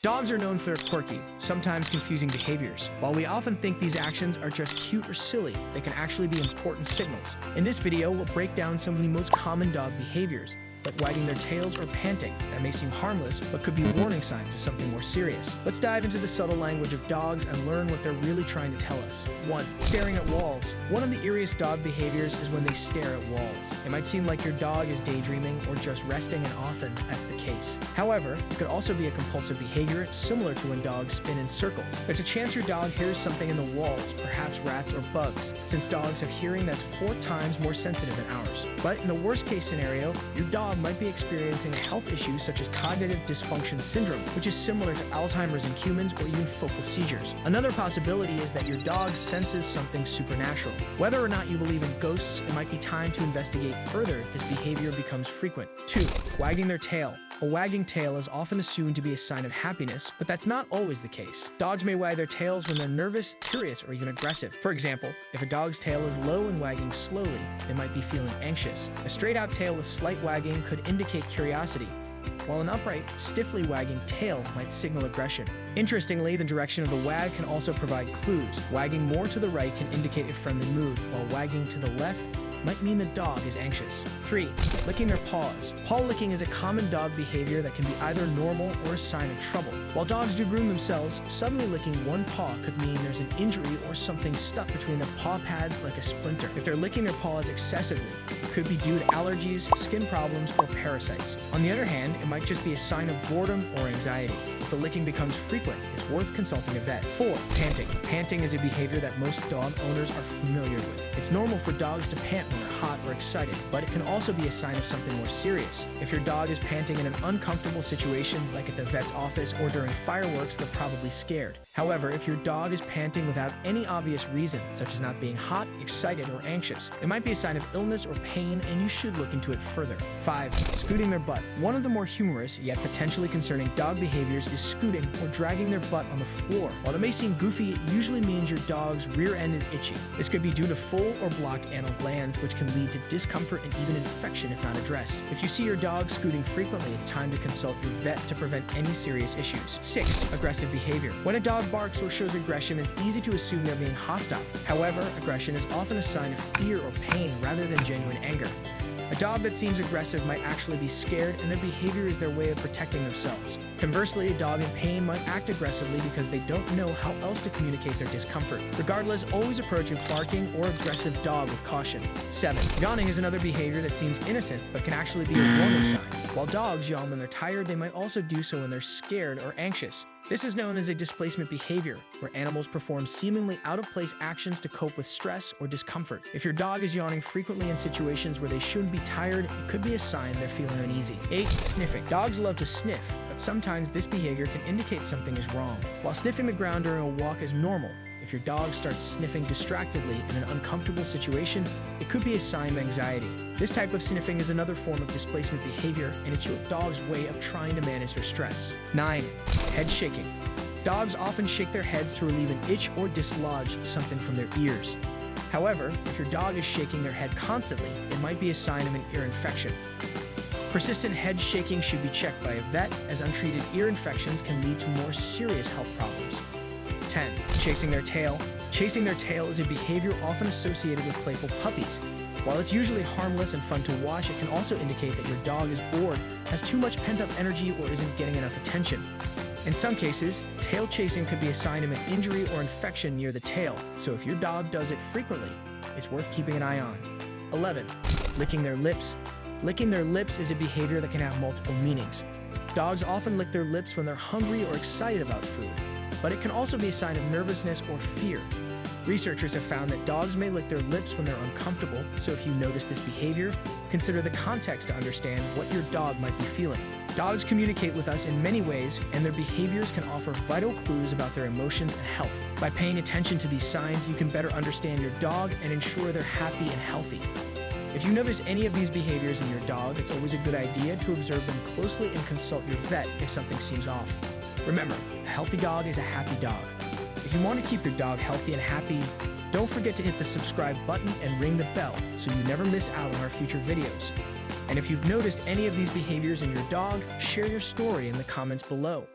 Dogs are known for their quirky, sometimes confusing behaviors. While we often think these actions are just cute or silly, they can actually be important signals. In this video, we'll break down some of the most common dog behaviors, like wagging their tails or panting, that may seem harmless, but could be warning signs of something more serious. Let's dive into the subtle language of dogs and learn what they're really trying to tell us. 1. Staring at walls. One of the eeriest dog behaviors is when they stare at walls. It might seem like your dog is daydreaming or just resting, and often that's the case. However, it could also be a compulsive behavior similar to when dogs spin in circles. There's a chance your dog hears something in the walls, perhaps rats or bugs, since dogs have hearing that's 4 times more sensitive than ours. But in the worst case scenario, your dog might be experiencing a health issue such as cognitive dysfunction syndrome, which is similar to Alzheimer's in humans or even focal seizures. Another possibility is that your dog senses something supernatural. Whether or not you believe in ghosts, it might be time to investigate further if this behavior becomes frequent. 2. Wagging their tail. A wagging tail is often assumed to be a sign of happiness, but that's not always the case. Dogs may wag their tails when they're nervous, curious, or even aggressive. For example, if a dog's tail is low and wagging slowly, they might be feeling anxious. A straight-out tail with slight wagging could indicate curiosity, while an upright, stiffly wagging tail might signal aggression. Interestingly, the direction of the wag can also provide clues. Wagging more to the right can indicate a friendly mood, while wagging to the left might mean the dog is anxious. 3. Licking their paws. Paw licking is a common dog behavior that can be either normal or a sign of trouble. While dogs do groom themselves, suddenly licking one paw could mean there's an injury or something stuck between the paw pads like a splinter. If they're licking their paws excessively, it could be due to allergies, skin problems, or parasites. On the other hand, it might just be a sign of boredom or anxiety. If the licking becomes frequent, it's worth consulting a vet. 4. Panting. Panting is a behavior that most dog owners are familiar with. It's normal for dogs to pant when they're hot or excited, but it can also be a sign of something more serious. If your dog is panting in an uncomfortable situation, like at the vet's office or during fireworks, they're probably scared. However, if your dog is panting without any obvious reason, such as not being hot, excited, or anxious, it might be a sign of illness or pain, and you should look into it further. 5. Scooting their butt. One of the more humorous, yet potentially concerning dog behaviors is scooting or dragging their butt on the floor. While it may seem goofy, it usually means your dog's rear end is itchy. This could be due to full or blocked anal glands, which can lead to discomfort and even infection if not addressed. If you see your dog scooting frequently, it's time to consult your vet to prevent any serious issues. 6. Aggressive behavior. When a dog barks or shows aggression, it's easy to assume they're being hostile. However, aggression is often a sign of fear or pain rather than genuine anger. A dog that seems aggressive might actually be scared, and their behavior is their way of protecting themselves. Conversely, a dog in pain might act aggressively because they don't know how else to communicate their discomfort. Regardless, always approach a barking or aggressive dog with caution. 7. Yawning is another behavior that seems innocent but can actually be a warning sign. While dogs yawn when they're tired, they might also do so when they're scared or anxious. This is known as a displacement behavior, where animals perform seemingly out-of-place actions to cope with stress or discomfort. If your dog is yawning frequently in situations where they shouldn't be tired, it could be a sign they're feeling uneasy. 8. Sniffing. Dogs love to sniff, but sometimes this behavior can indicate something is wrong. While sniffing the ground during a walk is normal, if your dog starts sniffing distractedly in an uncomfortable situation, it could be a sign of anxiety. This type of sniffing is another form of displacement behavior, and it's your dog's way of trying to manage their stress. 9. Head shaking. Dogs often shake their heads to relieve an itch or dislodge something from their ears. However, if your dog is shaking their head constantly, it might be a sign of an ear infection. Persistent head shaking should be checked by a vet, as untreated ear infections can lead to more serious health problems. 10. Chasing their tail. Chasing their tail is a behavior often associated with playful puppies. While it's usually harmless and fun to watch, it can also indicate that your dog is bored, has too much pent-up energy, or isn't getting enough attention. In some cases, tail chasing could be a sign of an injury or infection near the tail, so if your dog does it frequently, it's worth keeping an eye on. 11. Licking their lips. Licking their lips is a behavior that can have multiple meanings. Dogs often lick their lips when they're hungry or excited about food, but it can also be a sign of nervousness or fear. Researchers have found that dogs may lick their lips when they're uncomfortable, so if you notice this behavior, consider the context to understand what your dog might be feeling. Dogs communicate with us in many ways, and their behaviors can offer vital clues about their emotions and health. By paying attention to these signs, you can better understand your dog and ensure they're happy and healthy. If you notice any of these behaviors in your dog, it's always a good idea to observe them closely and consult your vet if something seems off. Remember, a healthy dog is a happy dog. If you want to keep your dog healthy and happy, don't forget to hit the subscribe button and ring the bell so you never miss out on our future videos. And if you've noticed any of these behaviors in your dog, share your story in the comments below.